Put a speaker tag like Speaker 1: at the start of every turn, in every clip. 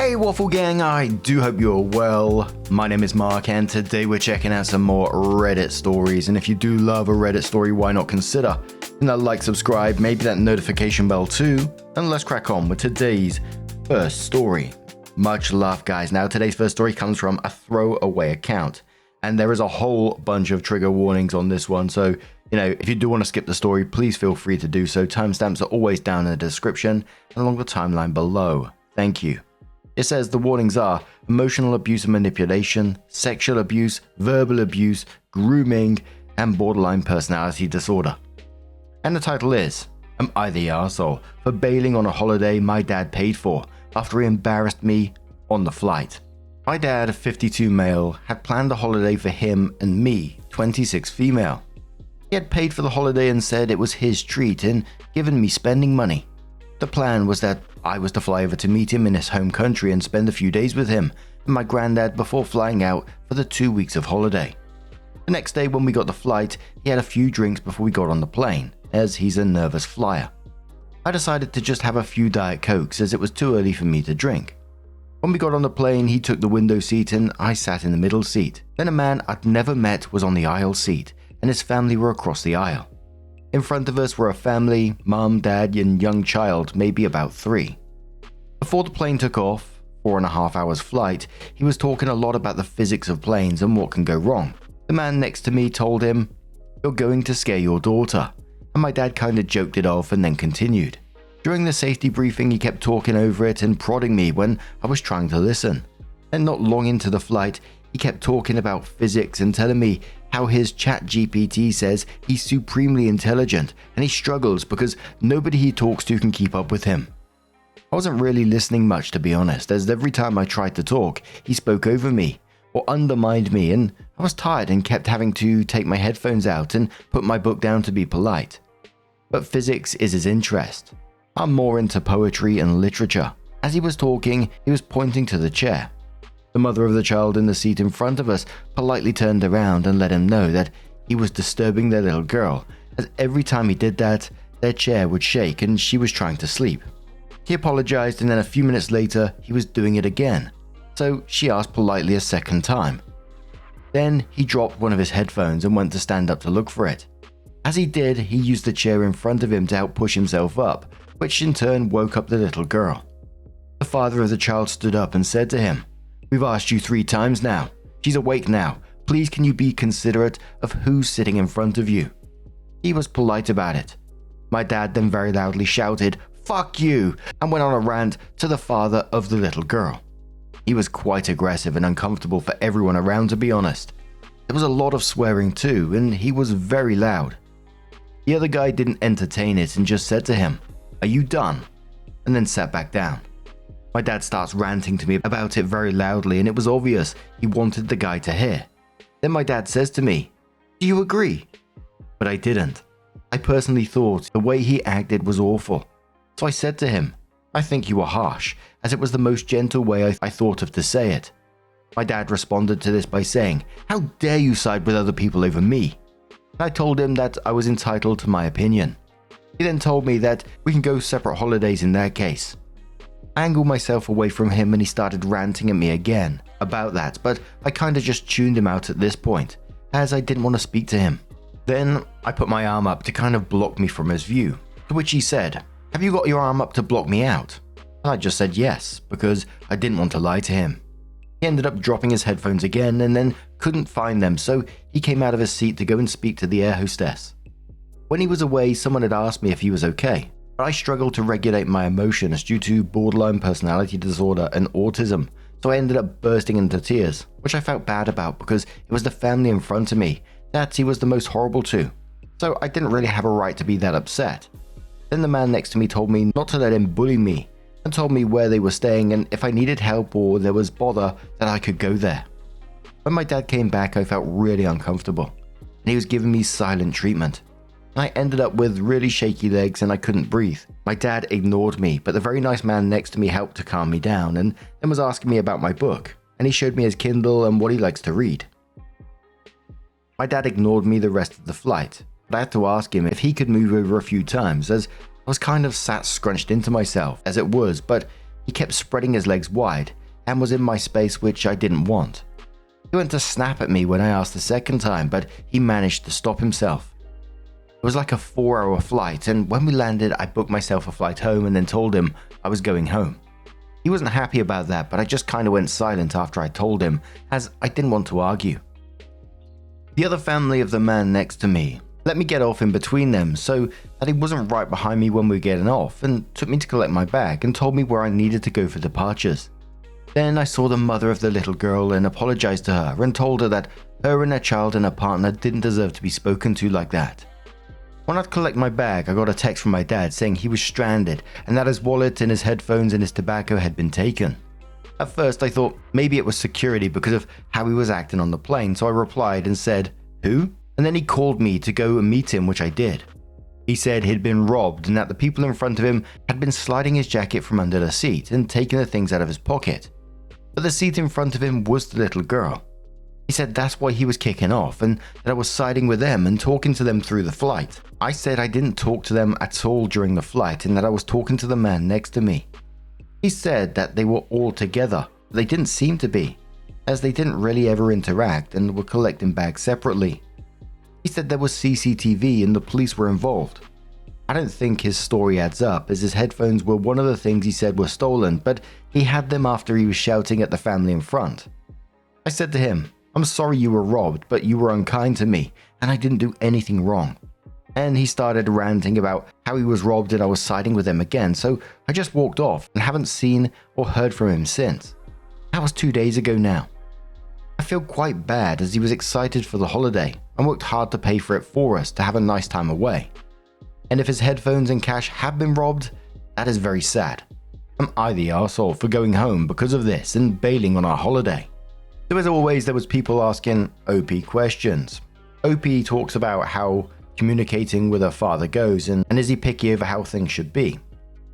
Speaker 1: Hey Waffle Gang, I do hope you're well. My name is Mark and today we're checking out some more Reddit stories, and if you do love a Reddit story, why not consider hitting that like, subscribe, maybe that notification bell too, and let's crack on with today's first story. Much love guys. Now today's first story comes from a throwaway account, and there is a whole bunch of trigger warnings on this one, so if you do want to skip the story, please feel free to do so. Timestamps are always down in the description and along the timeline below. Thank you. It says the warnings are emotional abuse and manipulation, sexual abuse, verbal abuse, grooming, and borderline personality disorder. And the title is, Am I the arsehole for bailing on a holiday my dad paid for after he embarrassed me on the flight? My dad, a 52 male, had planned a holiday for him and me, 26 female. He had paid for the holiday and said it was his treat and given me spending money. The plan was that I was to fly over to meet him in his home country and spend a few days with him and my granddad before flying out for the 2 weeks of holiday. The next day when we got the flight, he had a few drinks before we got on the plane, as he's a nervous flyer. I decided to just have a few Diet Cokes as it was too early for me to drink. When we got on the plane, he took the window seat and I sat in the middle seat. Then a man I'd never met was on the aisle seat and his family were across the aisle. In front of us were a family, mom, dad, and young child, maybe about 3. Before the plane took off, 4.5 hours flight, he was talking a lot about the physics of planes and what can go wrong. The man next to me told him, "You're going to scare your daughter," and my dad kinda joked it off and then continued. During the safety briefing, he kept talking over it and prodding me when I was trying to listen. And not long into the flight, he kept talking about physics and telling me how his ChatGPT says he's supremely intelligent and he struggles because nobody he talks to can keep up with him. I wasn't really listening much, to be honest, as every time I tried to talk, he spoke over me or undermined me, and I was tired and kept having to take my headphones out and put my book down to be polite. But physics is his interest. I'm more into poetry and literature. As he was talking, he was pointing to the chair. The mother of the child in the seat in front of us politely turned around and let him know that he was disturbing their little girl, as every time he did that, their chair would shake and she was trying to sleep. He apologized and then a few minutes later, he was doing it again, so she asked politely a second time. Then he dropped one of his headphones and went to stand up to look for it. As he did, he used the chair in front of him to help push himself up, which in turn woke up the little girl. The father of the child stood up and said to him, "We've asked you 3 times now. She's awake now. Please can you be considerate of who's sitting in front of you?" He was polite about it. My dad then very loudly shouted, "Fuck you," and went on a rant to the father of the little girl. He was quite aggressive and uncomfortable for everyone around, to be honest. There was a lot of swearing too, and he was very loud. The other guy didn't entertain it and just said to him, "Are you done?" and then sat back down. My dad starts ranting to me about it very loudly, and it was obvious he wanted the guy to hear. Then my dad says to me, "Do you agree?" But I didn't. I personally thought the way he acted was awful. So I said to him, "I think you were harsh," as it was the most gentle way I thought of to say it. My dad responded to this by saying, "How dare you side with other people over me?" I told him that I was entitled to my opinion. He then told me that we can go separate holidays in that case. I angled myself away from him and he started ranting at me again about that, but I kinda just tuned him out at this point, as I didn't want to speak to him. Then I put my arm up to kind of block me from his view, to which he said, "Have you got your arm up to block me out?" And I just said yes, because I didn't want to lie to him. He ended up dropping his headphones again and then couldn't find them, so he came out of his seat to go and speak to the air hostess. When he was away, someone had asked me if he was okay, but I struggled to regulate my emotions due to borderline personality disorder and autism, so I ended up bursting into tears, which I felt bad about because it was the family in front of me that he was the most horrible to, so I didn't really have a right to be that upset. Then the man next to me told me not to let him bully me and told me where they were staying and if I needed help or there was bother that I could go there. When my dad came back, I felt really uncomfortable and he was giving me silent treatment. I ended up with really shaky legs and I couldn't breathe. My dad ignored me, but the very nice man next to me helped to calm me down and then was asking me about my book, and he showed me his Kindle and what he likes to read. My dad ignored me the rest of the flight, but I had to ask him if he could move over a few times as I was kind of sat scrunched into myself as it was, but he kept spreading his legs wide and was in my space, which I didn't want. He went to snap at me when I asked the second time, but he managed to stop himself. It was like a 4-hour flight, and when we landed, I booked myself a flight home and then told him I was going home. He wasn't happy about that, but I just kind of went silent after I told him, as I didn't want to argue. The other family of the man next to me let me get off in between them so that he wasn't right behind me when we were getting off, and took me to collect my bag and told me where I needed to go for departures. Then I saw the mother of the little girl and apologized to her and told her that her and her child and her partner didn't deserve to be spoken to like that. When I'd collect my bag, I got a text from my dad saying he was stranded and that his wallet and his headphones and his tobacco had been taken. At first I thought maybe it was security because of how he was acting on the plane, so I replied and said, "Who?" And then he called me to go and meet him, which I did. He said he'd been robbed and that the people in front of him had been sliding his jacket from under the seat and taking the things out of his pocket. But the seat in front of him was the little girl. He said that's why he was kicking off and that I was siding with them and talking to them through the flight. I said I didn't talk to them at all during the flight and that I was talking to the man next to me. He said that they were all together, but they didn't seem to be, as they didn't really ever interact and were collecting bags separately. He said there was CCTV and the police were involved. I don't think his story adds up, as his headphones were one of the things he said were stolen, but he had them after he was shouting at the family in front. I said to him, "I'm sorry you were robbed, but you were unkind to me, and I didn't do anything wrong." And he started ranting about how he was robbed and I was siding with him again, so I just walked off and haven't seen or heard from him since. That was 2 days ago now. I feel quite bad as he was excited for the holiday and worked hard to pay for it for us to have a nice time away. And if his headphones and cash have been robbed, that is very sad. Am I the arsehole for going home because of this and bailing on our holiday? So as always, there was people asking OP questions. OP talks about how communicating with her father goes and is he picky over how things should be.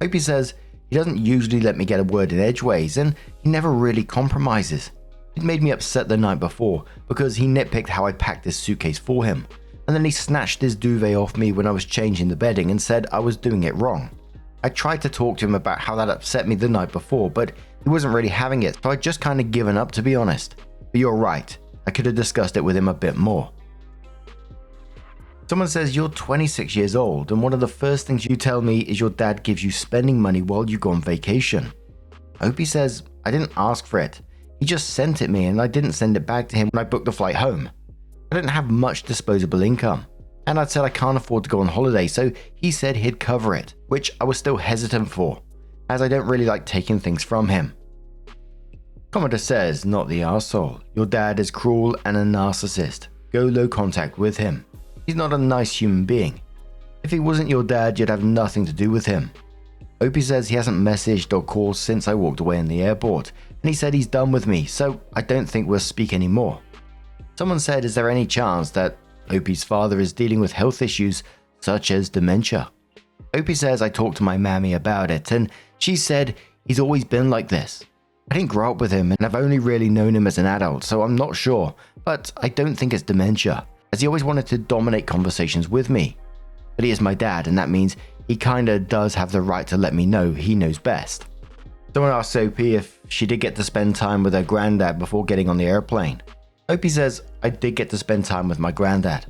Speaker 1: OP says he doesn't usually let me get a word in edgeways and he never really compromises. It made me upset the night before because he nitpicked how I packed this suitcase for him, and then he snatched his duvet off me when I was changing the bedding and said I was doing it wrong. I tried to talk to him about how that upset me the night before, but he wasn't really having it, so I'd just kind of given up, to be honest. But you're right, I could have discussed it with him a bit more. Someone says you're 26 years old and one of the first things you tell me is your dad gives you spending money while you go on vacation. Opie says I didn't ask for it. He just sent it me and I didn't send it back to him when I booked the flight home. I didn't have much disposable income, and I'd said I can't afford to go on holiday, so he said he'd cover it, which I was still hesitant for, as I don't really like taking things from him. Commodore says, not the arsehole. Your dad is cruel and a narcissist. Go low contact with him. He's not a nice human being. If he wasn't your dad, you'd have nothing to do with him. Opie says he hasn't messaged or called since I walked away in the airport, and he said he's done with me, so I don't think we'll speak anymore. Someone said, is there any chance that Opie's father is dealing with health issues such as dementia? Opie says I talked to my mammy about it, and she said he's always been like this. I didn't grow up with him, and I've only really known him as an adult, so I'm not sure, but I don't think it's dementia, as he always wanted to dominate conversations with me. But he is my dad, and that means he kinda does have the right to let me know he knows best. Someone asked Opie if she did get to spend time with her granddad before getting on the airplane. Opie says, I did get to spend time with my granddad.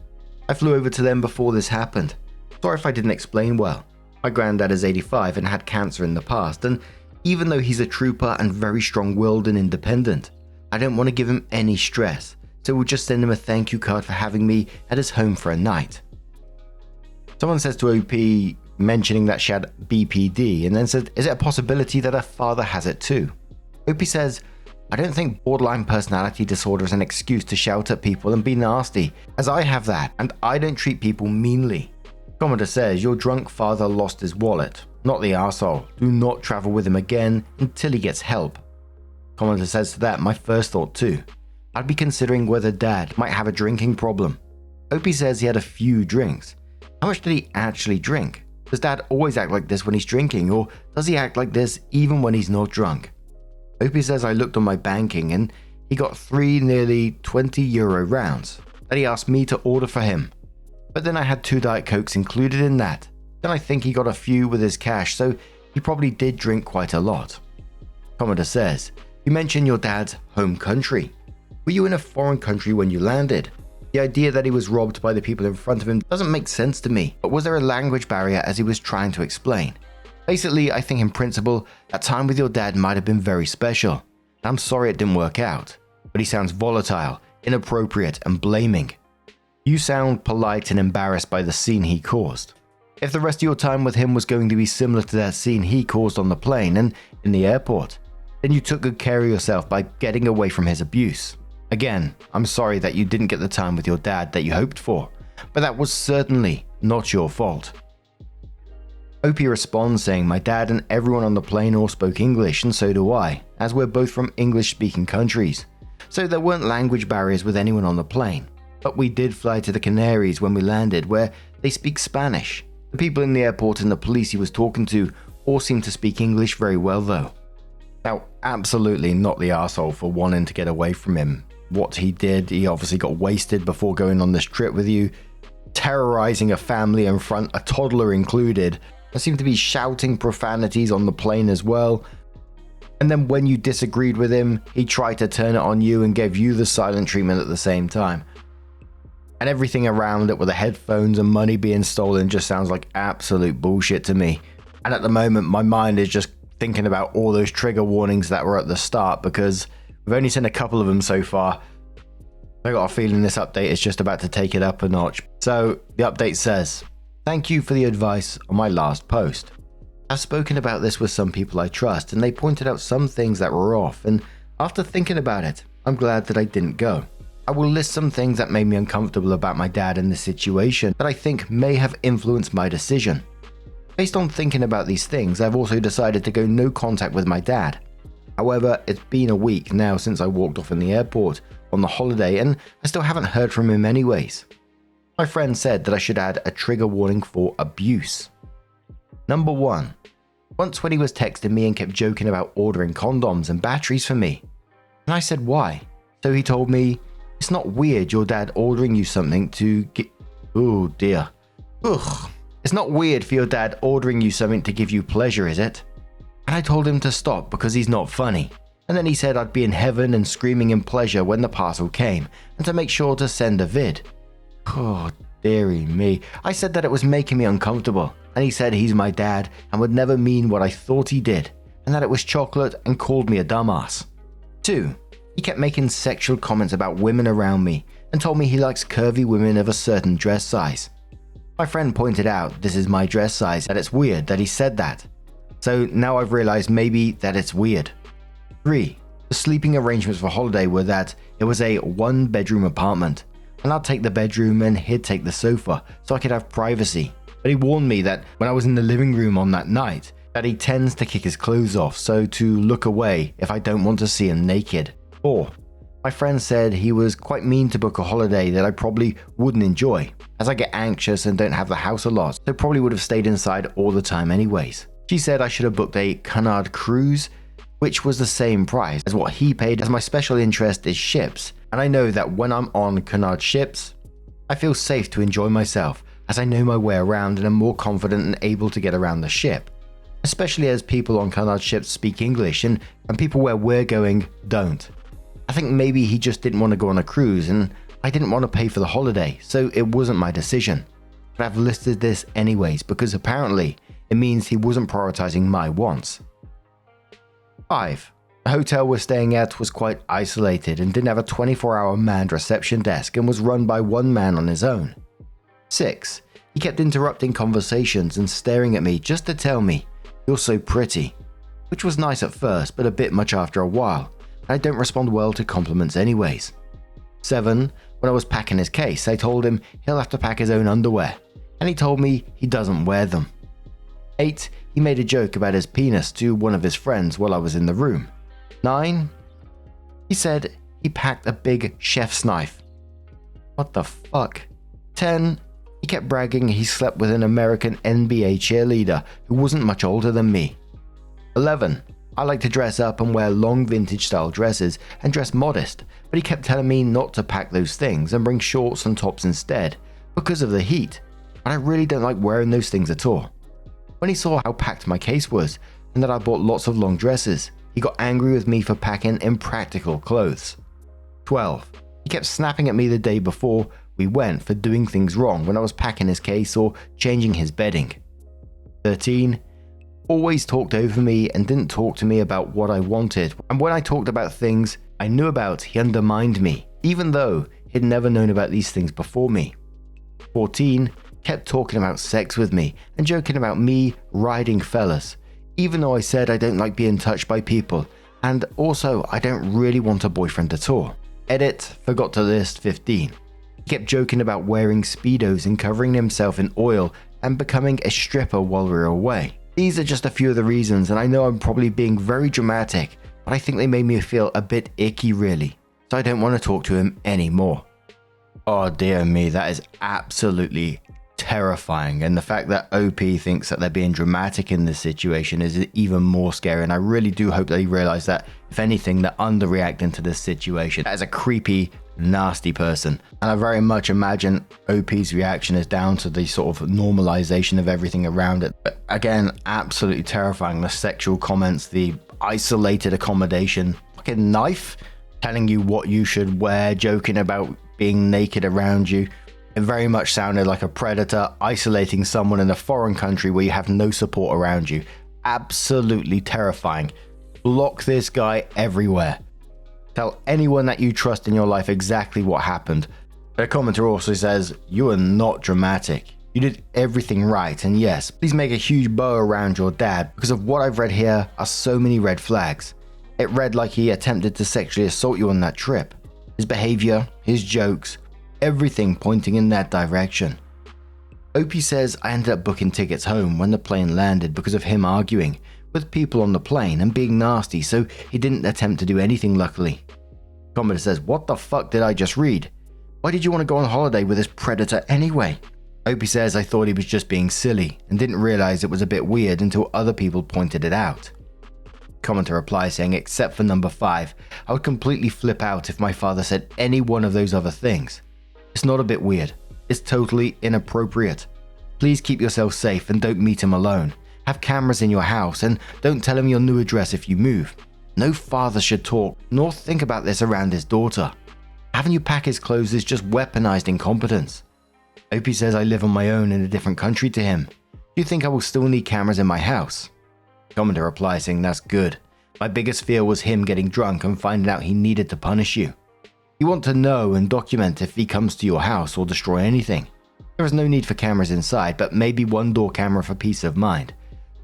Speaker 1: I flew over to them before this happened. Sorry if I didn't explain well. My granddad is 85 and had cancer in the past, and even though he's a trooper and very strong-willed and independent, I don't want to give him any stress, so we'll just send him a thank you card for having me at his home for a night. Someone says to OP, mentioning that she had BPD, and then said, is it a possibility that her father has it too? OP says, I don't think borderline personality disorder is an excuse to shout at people and be nasty, as I have that, and I don't treat people meanly. Commodore says, your drunk father lost his wallet. Not the arsehole. Do not travel with him again until he gets help. Commodore says to that, my first thought too. I'd be considering whether dad might have a drinking problem. Opie says he had a few drinks. How much did he actually drink? Does dad always act like this when he's drinking, or does he act like this even when he's not drunk? Opie says I looked on my banking and he got 3 nearly €20 rounds that he asked me to order for him. But then I had 2 Diet Cokes included in that. Then I think he got a few with his cash, so he probably did drink quite a lot. Commodore says, you mentioned your dad's home country. Were you in a foreign country when you landed? The idea that he was robbed by the people in front of him doesn't make sense to me, but was there a language barrier as he was trying to explain? Basically, I think in principle, that time with your dad might have been very special. I'm sorry it didn't work out, but he sounds volatile, inappropriate, and blaming. You sound polite and embarrassed by the scene he caused. If the rest of your time with him was going to be similar to that scene he caused on the plane and in the airport, then you took good care of yourself by getting away from his abuse. Again, I'm sorry that you didn't get the time with your dad that you hoped for, but that was certainly not your fault. Opie responds saying, my dad and everyone on the plane all spoke English, and so do I, as we're both from English-speaking countries. So there weren't language barriers with anyone on the plane. But we did fly to the Canaries when we landed, where they speak Spanish. The people in the airport and the police he was talking to all seemed to speak English very well though. Now, absolutely not the arsehole for wanting to get away from him. What he did, he obviously got wasted before going on this trip with you, terrorizing a family in front, a toddler included. There seemed to be shouting profanities on the plane as well. And then when you disagreed with him, he tried to turn it on you and gave you the silent treatment at the same time. And everything around it with the headphones and money being stolen just sounds like absolute bullshit to me. And at the moment, my mind is just thinking about all those trigger warnings that were at the start, because we've only seen a couple of them so far. I got a feeling this update is just about to take it up a notch. So the update says, thank you for the advice on my last post. I've spoken about this with some people I trust, and they pointed out some things that were off, and after thinking about it, I'm glad that I didn't go. I will list some things that made me uncomfortable about my dad in this situation that I think may have influenced my decision. Based on thinking about these things, I've also decided to go no contact with my dad. However, it's been a week now since I walked off in the airport on the holiday, and I still haven't heard from him anyways. My friend said that I should add a trigger warning for abuse. Number 1. Once when he was texting me and kept joking about ordering condoms and batteries for me. And I said why? So he told me, it's not weird your dad ordering you something to get... Oh dear. Ugh. It's not weird for your dad ordering you something to give you pleasure, is it? And I told him to stop because he's not funny. And then he said I'd be in heaven and screaming in pleasure when the parcel came, and to make sure to send a vid. Oh dearie me. I said that it was making me uncomfortable, and he said he's my dad and would never mean what I thought he did, and that it was chocolate, and called me a dumbass. 2. He kept making sexual comments about women around me and told me he likes curvy women of a certain dress size. My friend pointed out this is my dress size, that it's weird that he said that. So now I've realized maybe that it's weird. 3. The sleeping arrangements for holiday were that it was a 1-bedroom apartment, and I'd take the bedroom and he'd take the sofa so I could have privacy. But he warned me that when I was in the living room on that night, that he tends to kick his clothes off, so to look away if I don't want to see him naked. 4. My friend said he was quite mean to book a holiday that I probably wouldn't enjoy, as I get anxious and don't have the house a lot, so probably would have stayed inside all the time anyways. She said I should have booked a Cunard cruise, which was the same price as what he paid, as my special interest is ships, and I know that when I'm on Cunard ships, I feel safe to enjoy myself, as I know my way around and am more confident and able to get around the ship. Especially as people on Cunard ships speak English, and people where we're going don't. I think maybe he just didn't want to go on a cruise, and I didn't want to pay for the holiday, so it wasn't my decision. But I've listed this anyways because apparently it means he wasn't prioritizing my wants. 5. The hotel we're staying at was quite isolated and didn't have a 24-hour manned reception desk and was run by one man on his own. 6. He kept interrupting conversations and staring at me just to tell me, "You're so pretty," which was nice at first but a bit much after a while. I don't respond well to compliments anyways. 7. When I was packing his case, I told him he'll have to pack his own underwear, and he told me he doesn't wear them. 8. He made a joke about his penis to one of his friends while I was in the room. 9. He said he packed a big chef's knife. What the fuck? 10. He kept bragging he slept with an American NBA cheerleader who wasn't much older than me. 11. I like to dress up and wear long vintage style dresses and dress modest, but he kept telling me not to pack those things and bring shorts and tops instead because of the heat, and I really don't like wearing those things at all. When he saw how packed my case was and that I bought lots of long dresses, he got angry with me for packing impractical clothes. 12. He kept snapping at me the day before we went for doing things wrong when I was packing his case or changing his bedding. 13. Always talked over me and didn't talk to me about what I wanted, and when I talked about things I knew about, he undermined me, even though he'd never known about these things before me. 14. Kept talking about sex with me and joking about me riding fellas, even though I said I don't like being touched by people, and also I don't really want a boyfriend at all. Edit, forgot to list 15. He kept joking about wearing speedos and covering himself in oil and becoming a stripper while we were away. These are just a few of the reasons, and I know I'm probably being very dramatic, but I think they made me feel a bit icky really, so I don't want to talk to him anymore. Oh dear me, that is absolutely terrifying, and the fact that OP thinks that they're being dramatic in this situation is even more scary, and I really do hope they realize that, if anything, they're underreacting to this situation. That is a creepy, nasty person, and I very much imagine OP's reaction is down to the sort of normalization of everything around it. But again, absolutely terrifying. The sexual comments, the isolated accommodation, fucking knife telling you what you should wear, joking about being naked around you. It very much sounded like a predator isolating someone in a foreign country where you have no support around you. Absolutely terrifying. Block this guy everywhere. Tell anyone that you trust in your life exactly what happened. The commenter also says, "You are not dramatic. You did everything right, and yes, please make a huge bow around your dad, because of what I've read here are so many red flags. It read like he attempted to sexually assault you on that trip. His behavior, his jokes, everything pointing in that direction." Opie says, "I ended up booking tickets home when the plane landed because of him arguing with people on the plane and being nasty, so he didn't attempt to do anything luckily." Commenter says, "What the fuck did I just read? Why did you want to go on holiday with this predator anyway?" Opie says, "I thought he was just being silly and didn't realize it was a bit weird until other people pointed it out." Commenter replies saying, "Except for number 5, I would completely flip out if my father said any one of those other things. It's not a bit weird. It's totally inappropriate. Please keep yourself safe and don't meet him alone. Have cameras in your house and don't tell him your new address if you move. No father should talk nor think about this around his daughter. Having you pack his clothes is just weaponized incompetence." Opie says, "I live on my own in a different country to him. Do you think I will still need cameras in my house?" Commenter replies saying, "That's good. My biggest fear was him getting drunk and finding out he needed to punish you. You want to know and document if he comes to your house or destroy anything. There is no need for cameras inside, but maybe one door camera for peace of mind.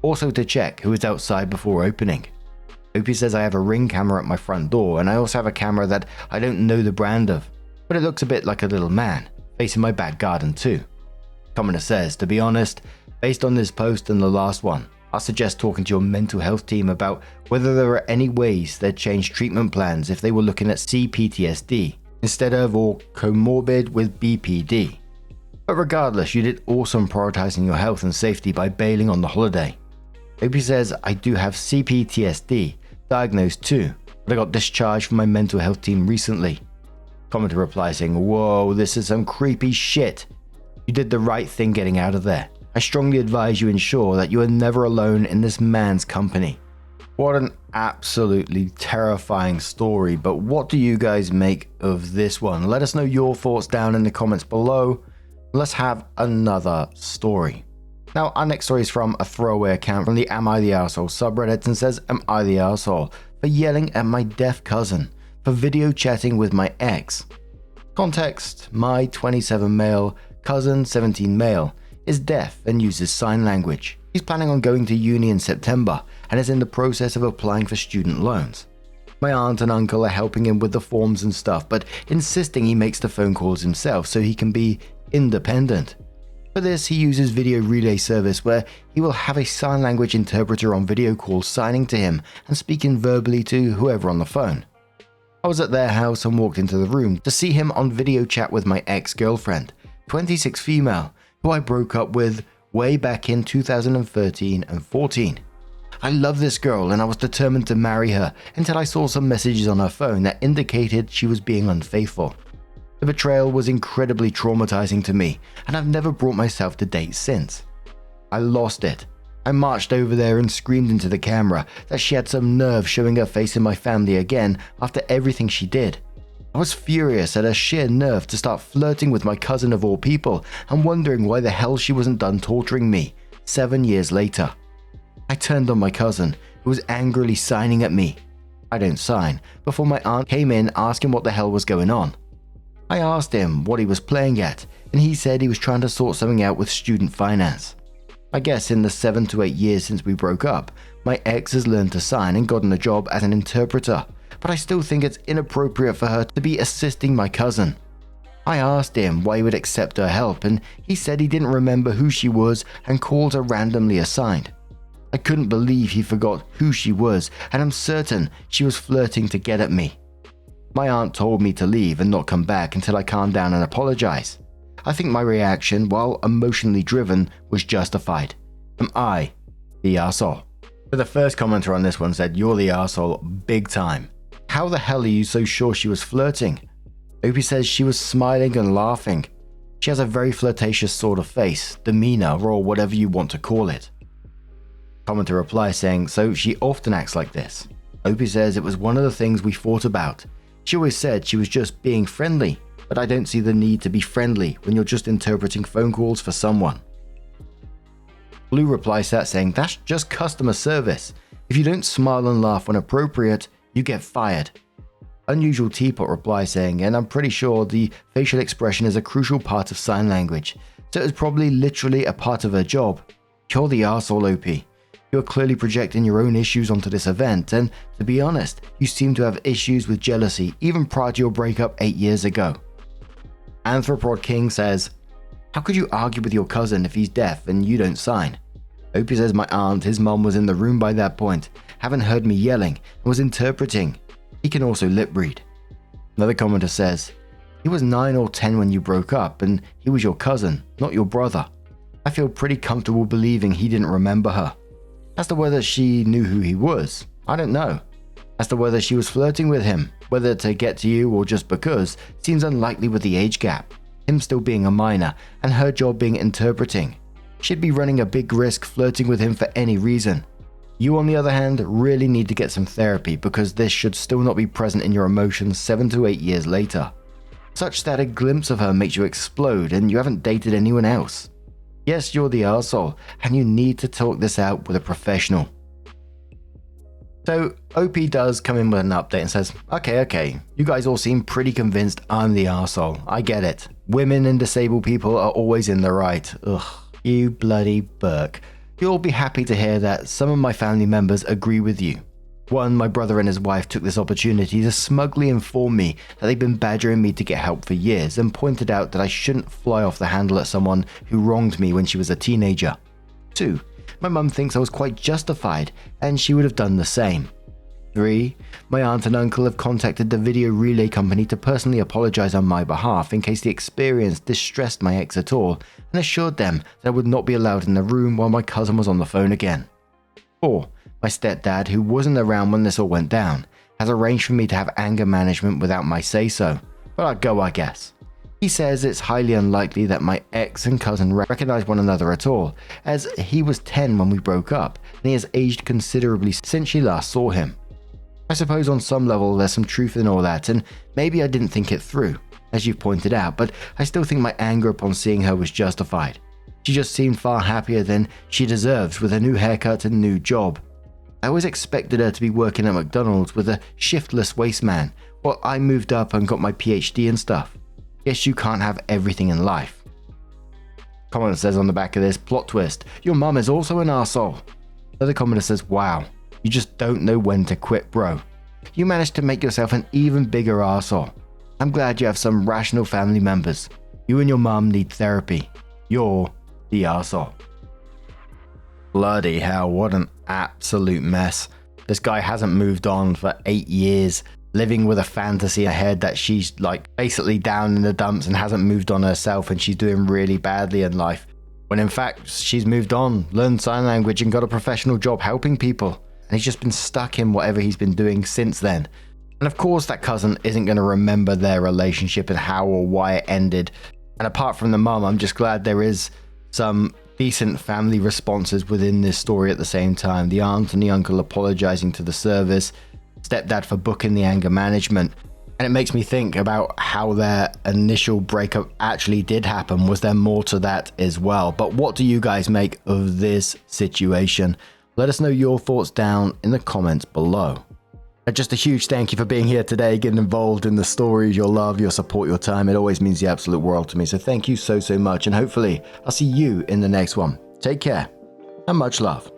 Speaker 1: Also to check who is outside before opening." Opie says, "I have a Ring camera at my front door, and I also have a camera that I don't know the brand of, but it looks a bit like a little man, facing my back garden too." Commenter says, "To be honest, based on this post and the last one, I suggest talking to your mental health team about whether there are any ways they'd change treatment plans if they were looking at CPTSD instead of or comorbid with BPD. But regardless, you did awesome prioritizing your health and safety by bailing on the holiday." Opie says, "I do have CPTSD, diagnosed too, but I got discharged from my mental health team recently." Commenter replies saying, "Whoa, this is some creepy shit. You did the right thing getting out of there. I strongly advise you ensure that you are never alone in this man's company." What an absolutely terrifying story, but what do you guys make of this one? Let us know your thoughts down in the comments below. Let's have another story. Now, our next story is from a throwaway account from the Am I the Arsehole subreddit and says, "Am I the arsehole for yelling at my deaf cousin for video chatting with my ex?" Context: my 27 male cousin, 17 male, is deaf and uses sign language. He's planning on going to uni in September and is in the process of applying for student loans. My aunt and uncle are helping him with the forms and stuff, but insisting he makes the phone calls himself so he can be independent. For this, he uses video relay service where he will have a sign language interpreter on video calls signing to him and speaking verbally to whoever on the phone. I was at their house and walked into the room to see him on video chat with my ex-girlfriend, 26 female, who I broke up with way back in 2013 and 14. I love this girl and I was determined to marry her until I saw some messages on her phone that indicated she was being unfaithful. The betrayal was incredibly traumatizing to me, and I've never brought myself to date since. I lost it, I marched over there and screamed into the camera that she had some nerve showing her face in my family again after everything she did. I was furious at her sheer nerve to start flirting with my cousin of all people and wondering why the hell she wasn't done torturing me 7 years later. I turned on my cousin, who was angrily signing at me. I don't sign, before my aunt came in asking what the hell was going on. I asked him what he was playing at, and he said he was trying to sort something out with student finance. I guess in the 7 to 8 years since we broke up, my ex has learned to sign and gotten a job as an interpreter, but I still think it's inappropriate for her to be assisting my cousin. I asked him why he would accept her help, and he said he didn't remember who she was and called her randomly assigned. I couldn't believe he forgot who she was, and I'm certain she was flirting to get at me. My aunt told me to leave and not come back until I calmed down and apologize. I think my reaction, while emotionally driven, was justified. Am I the arsehole? But the first commenter on this one said, "You're the arsehole big time. How the hell are you so sure she was flirting?" Opie says she was smiling and laughing. She has a very flirtatious sort of face, demeanor, or whatever you want to call it. Commenter replies saying, "So she often acts like this." Opie says it was one of the things we fought about. She always said she was just being friendly, but I don't see the need to be friendly when you're just interpreting phone calls for someone. Blue replies to that saying, "That's just customer service. If you don't smile and laugh when appropriate, you get fired." Unusual Teapot replies saying, "And I'm pretty sure the facial expression is a crucial part of sign language, so it was probably literally a part of her job. You're the arsehole, OP. You're clearly projecting your own issues onto this event, and to be honest, you seem to have issues with jealousy even prior to your breakup 8 years ago." Anthropod King says, "How could you argue with your cousin if he's deaf and you don't sign?" Opie says my aunt, his mum, was in the room by that point, haven't heard me yelling, and was interpreting. He can also lip read. Another commenter says, "He was 9 or 10 when you broke up, and he was your cousin, not your brother. I feel pretty comfortable believing he didn't remember her. As to whether she knew who he was, I don't know. As to whether she was flirting with him, whether to get to you or just because, seems unlikely with the age gap, him still being a minor, and her job being interpreting. She'd be running a big risk flirting with him for any reason. You, on the other hand, really need to get some therapy because this should still not be present in your emotions 7 to 8 years later. Such that a glimpse of her makes you explode and you haven't dated anyone else. Yes, you're the arsehole, and you need to talk this out with a professional." So OP does come in with an update and says, okay, you guys all seem pretty convinced I'm the arsehole. I get it. Women and disabled people are always in the right. Ugh, you bloody Burke. You'll be happy to hear that some of my family members agree with you. One, my brother and his wife took this opportunity to smugly inform me that they've been badgering me to get help for years and pointed out that I shouldn't fly off the handle at someone who wronged me when she was a teenager. 2, my mum thinks I was quite justified and she would have done the same. 3, my aunt and uncle have contacted the video relay company to personally apologize on my behalf in case the experience distressed my ex at all and assured them that I would not be allowed in the room while my cousin was on the phone again. 4, my stepdad, who wasn't around when this all went down, has arranged for me to have anger management without my say-so, but I'll go, I guess. He says it's highly unlikely that my ex and cousin recognize one another at all, as he was 10 when we broke up, and he has aged considerably since she last saw him. I suppose on some level there's some truth in all that, and maybe I didn't think it through, as you've pointed out, but I still think my anger upon seeing her was justified. She just seemed far happier than she deserves with a new haircut and new job. I always expected her to be working at McDonald's with a shiftless waste man, while I moved up and got my PhD and stuff. Guess you can't have everything in life. Commenter says on the back of this, plot twist, your mum is also an arsehole. Another commenter says, wow, you just don't know when to quit, bro. You managed to make yourself an even bigger arsehole. I'm glad you have some rational family members. You and your mum need therapy. You're the arsehole. Bloody hell, what an absolute mess. This guy hasn't moved on for 8 years, living with a fantasy ahead that she's like basically down in the dumps and hasn't moved on herself and she's doing really badly in life. When in fact, she's moved on, learned sign language and got a professional job helping people. And he's just been stuck in whatever he's been doing since then. And of course that cousin isn't going to remember their relationship and how or why it ended. And apart from the mum, I'm just glad there is some decent family responses within this story at the same time. The aunt and the uncle apologizing to the service, stepdad for booking the anger management. And it makes me think about how their initial breakup actually did happen. Was there more to that as well? But what do you guys make of this situation? Let us know your thoughts down in the comments below. And just a huge thank you for being here today, getting involved in the stories, your love, your support, your time. It always means the absolute world to me. So thank you so much. And hopefully I'll see you in the next one. Take care and much love.